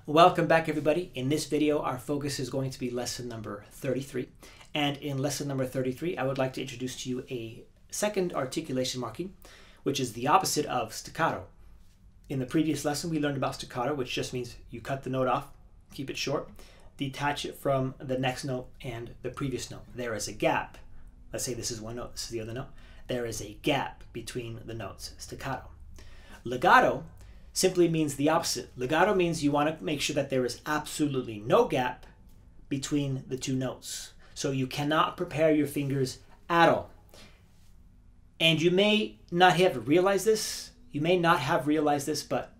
Welcome back, everybody. In this video, our focus is going to be lesson number 33. And in lesson number 33, I would like to introduce to you a second articulation marking, which is the opposite of staccato. In the previous lesson, we learned about staccato, which just means you cut the note off, keep it short, detach it from the next note and the previous note. There is a gap. Let's say this is one note, this is the other note. There is a gap between the notes, staccato. Legato simply means the opposite. Legato means you want to make sure that there is absolutely no gap between the two notes. So you cannot prepare your fingers at all. And you may not have realized this. You may not have realized this, but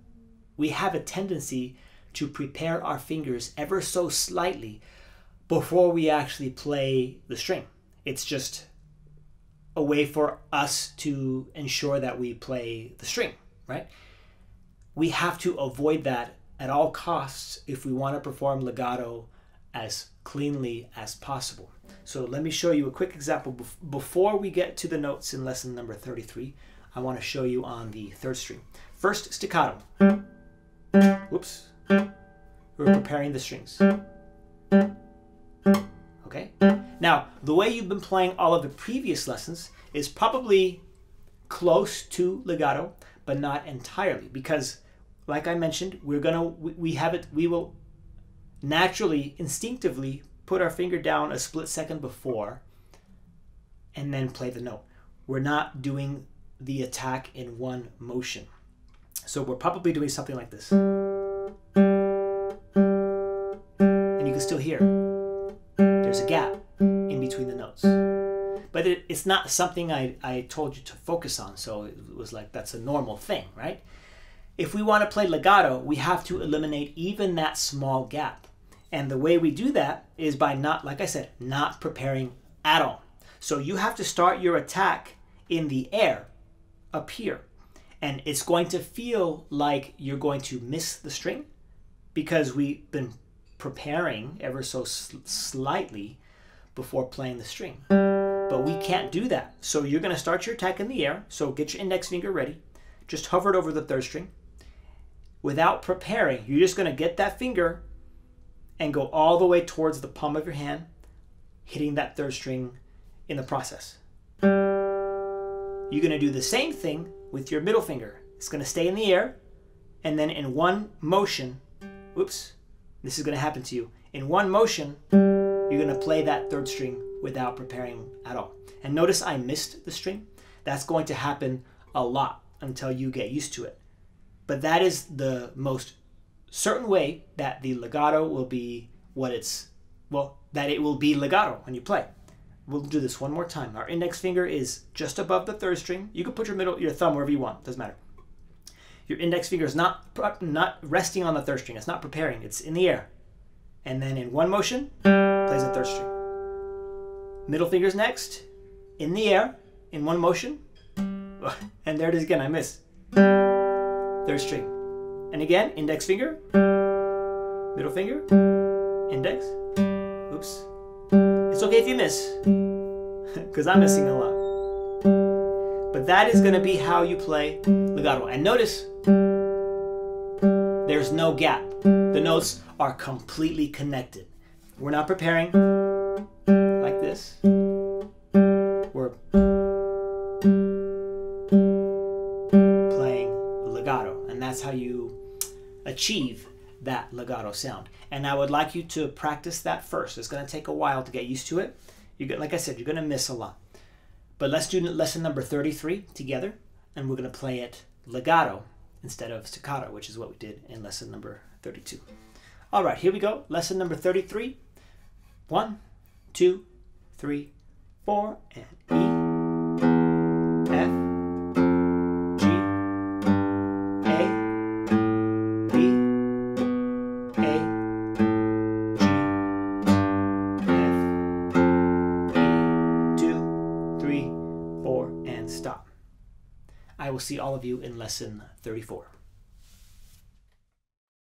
we have a tendency to prepare our fingers ever so slightly before we actually play the string. It's just a way for us to ensure that we play the string, right? We have to avoid that at all costs if we want to perform legato as cleanly as possible. So let me show you a quick example. Before we get to the notes in lesson number 33, I want to show you on the third string. First, staccato. Whoops. We're preparing the strings. Okay? Now, the way you've been playing all of the previous lessons is probably close to legato, but not entirely, because like I mentioned, we will naturally, instinctively put our finger down a split second before and then play the note. We're not doing the attack in one motion. So we're probably doing something like this. And you can still hear there's a gap in between the notes. But it's not something I told you to focus on, so it was like that's a normal thing, right? If we want to play legato, we have to eliminate even that small gap. And the way we do that is by not, like I said, not preparing at all. So you have to start your attack in the air, up here. And it's going to feel like you're going to miss the string because we've been preparing ever so slightly before playing the string. But we can't do that. So you're going to start your attack in the air. So get your index finger ready. Just hover it over the third string. Without preparing, you're just going to get that finger and go all the way towards the palm of your hand, hitting that third string in the process. You're going to do the same thing with your middle finger. It's going to stay in the air, and then in one motion, whoops, this is going to happen to you. In one motion, you're going to play that third string without preparing at all. And notice I missed the string. That's going to happen a lot until you get used to it. But that is the most certain way that the legato will be that it will be legato when you play. We'll do this one more time. Our index finger is just above the third string. You can put your thumb wherever you want, doesn't matter. Your index finger is not resting on the third string. It's not preparing, it's in the air. And then in one motion, plays the third string. Middle finger's next, in the air, in one motion. And there it is again, I missed. Third string. And again, index finger, middle finger, index. Oops. It's okay if you miss, because I'm missing a lot. But that is going to be how you play legato. And notice, there's no gap. The notes are completely connected. We're not preparing like this. We're playing legato, and that's how you achieve that legato sound. And I would like you to practice that first. It's going to take a while to get used to it. Like I said, you're going to miss a lot. But let's do lesson number 33 together, and we're going to play it legato instead of staccato, which is what we did in lesson number 32. All right, here we go. Lesson number 33. 1, 2, 3, 4, and E. I will see all of you in lesson 34.